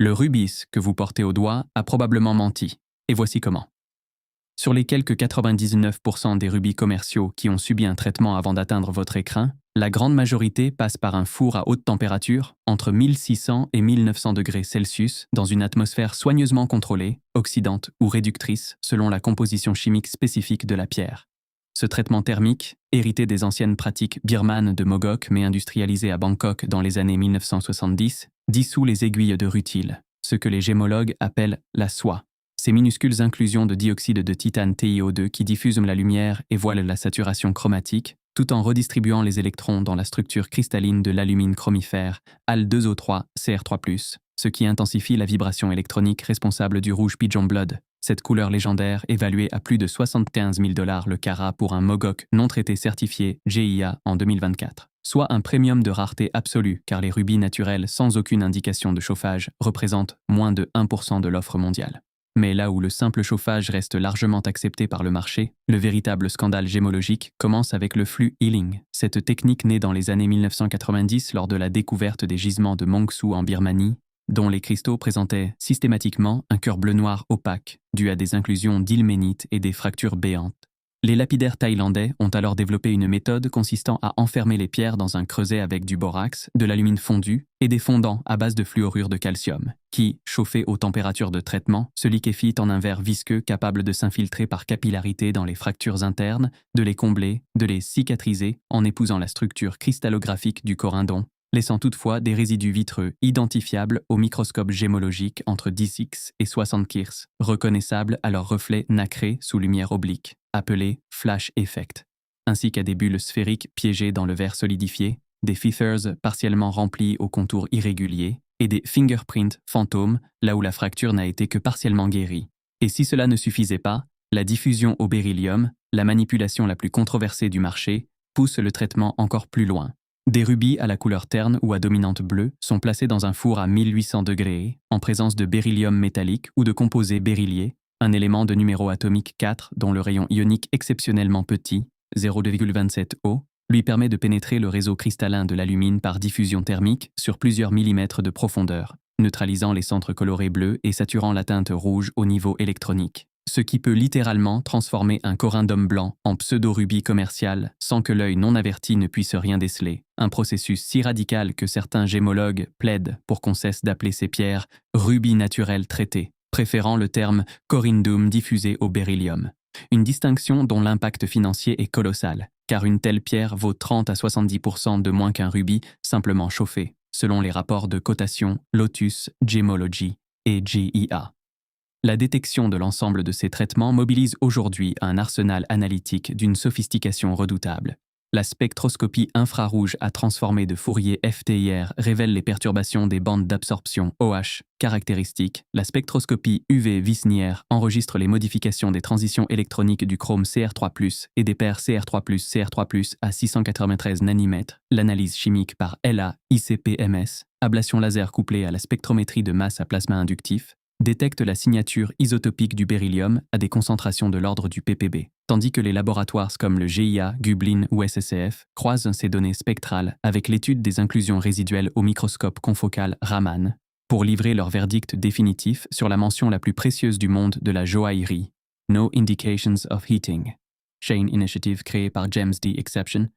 Le rubis que vous portez au doigt a probablement menti. Et voici comment. Sur les quelques 99% des rubis commerciaux qui ont subi un traitement avant d'atteindre votre écrin, la grande majorité passe par un four à haute température, entre 1600 et 1900 degrés Celsius, dans une atmosphère soigneusement contrôlée, oxydante ou réductrice selon la composition chimique spécifique de la pierre. Ce traitement thermique, hérité des anciennes pratiques birmanes de Mogok mais industrialisé à Bangkok dans les années 1970, dissout les aiguilles de rutile, ce que les gémologues appellent la soie. Ces minuscules inclusions de dioxyde de titane TiO2 qui diffusent la lumière et voilent la saturation chromatique, tout en redistribuant les électrons dans la structure cristalline de l'alumine chromifère, Al2O3, Cr3+, ce qui intensifie la vibration électronique responsable du rouge pigeon blood, cette couleur légendaire évaluée à plus de 75 000 $ le carat pour un Mogok non traité certifié GIA en 2024. Soit un premium de rareté absolue car les rubis naturels sans aucune indication de chauffage représentent moins de 1% de l'offre mondiale. Mais là où le simple chauffage reste largement accepté par le marché, le véritable scandale gémologique commence avec le flux healing. Cette technique née dans les années 1990 lors de la découverte des gisements de Mongsu en Birmanie, dont les cristaux présentaient systématiquement un cœur bleu-noir opaque, dû à des inclusions d'ilménite et des fractures béantes. Les lapidaires thaïlandais ont alors développé une méthode consistant à enfermer les pierres dans un creuset avec du borax, de l'alumine fondu et des fondants à base de fluorure de calcium, qui, chauffés aux températures de traitement, se liquéfient en un verre visqueux capable de s'infiltrer par capillarité dans les fractures internes, de les combler, de les cicatriser en épousant la structure cristallographique du corindon, laissant toutefois des résidus vitreux identifiables au microscope gémologique entre 10x et 60 Kirs, reconnaissables à leur reflet nacré sous lumière oblique, appelé flash effect, ainsi qu'à des bulles sphériques piégées dans le verre solidifié, des feathers partiellement remplis aux contours irréguliers, et des fingerprints fantômes là où la fracture n'a été que partiellement guérie. Et si cela ne suffisait pas, la diffusion au beryllium, la manipulation la plus controversée du marché, pousse le traitement encore plus loin. Des rubis à la couleur terne ou à dominante bleue sont placés dans un four à 1800 degrés en présence de beryllium métallique ou de composés berylliers, un élément de numéro atomique 4 dont le rayon ionique exceptionnellement petit, 0,27 O, lui permet de pénétrer le réseau cristallin de l'alumine par diffusion thermique sur plusieurs millimètres de profondeur, neutralisant les centres colorés bleus et saturant la teinte rouge au niveau électronique. Ce qui peut littéralement transformer un corindum blanc en pseudo-rubis commercial sans que l'œil non averti ne puisse rien déceler. Un processus si radical que certains gémologues plaident pour qu'on cesse d'appeler ces pierres rubis naturels traités, préférant le terme corindum diffusé au beryllium. Une distinction dont l'impact financier est colossal, car une telle pierre vaut 30 à 70% de moins qu'un rubis simplement chauffé, selon les rapports de cotation Lotus Gemology et GIA. La détection de l'ensemble de ces traitements mobilise aujourd'hui un arsenal analytique d'une sophistication redoutable. La spectroscopie infrarouge à transformer de Fourier FTIR révèle les perturbations des bandes d'absorption OH caractéristiques. La spectroscopie UV Visnière enregistre les modifications des transitions électroniques du chrome Cr3+, et des paires Cr3+, à 693 nanomètres. L'analyse chimique par LA-ICP-MS, ablation laser couplée à la spectrométrie de masse à plasma inductif, détecte la signature isotopique du beryllium à des concentrations de l'ordre du ppb, tandis que les laboratoires comme le GIA, Gublin ou SSCF croisent ces données spectrales avec l'étude des inclusions résiduelles au microscope confocal Raman pour livrer leur verdict définitif sur la mention la plus précieuse du monde de la joaillerie, No Indications of Heating. Chain Initiative créée par James D. Exception,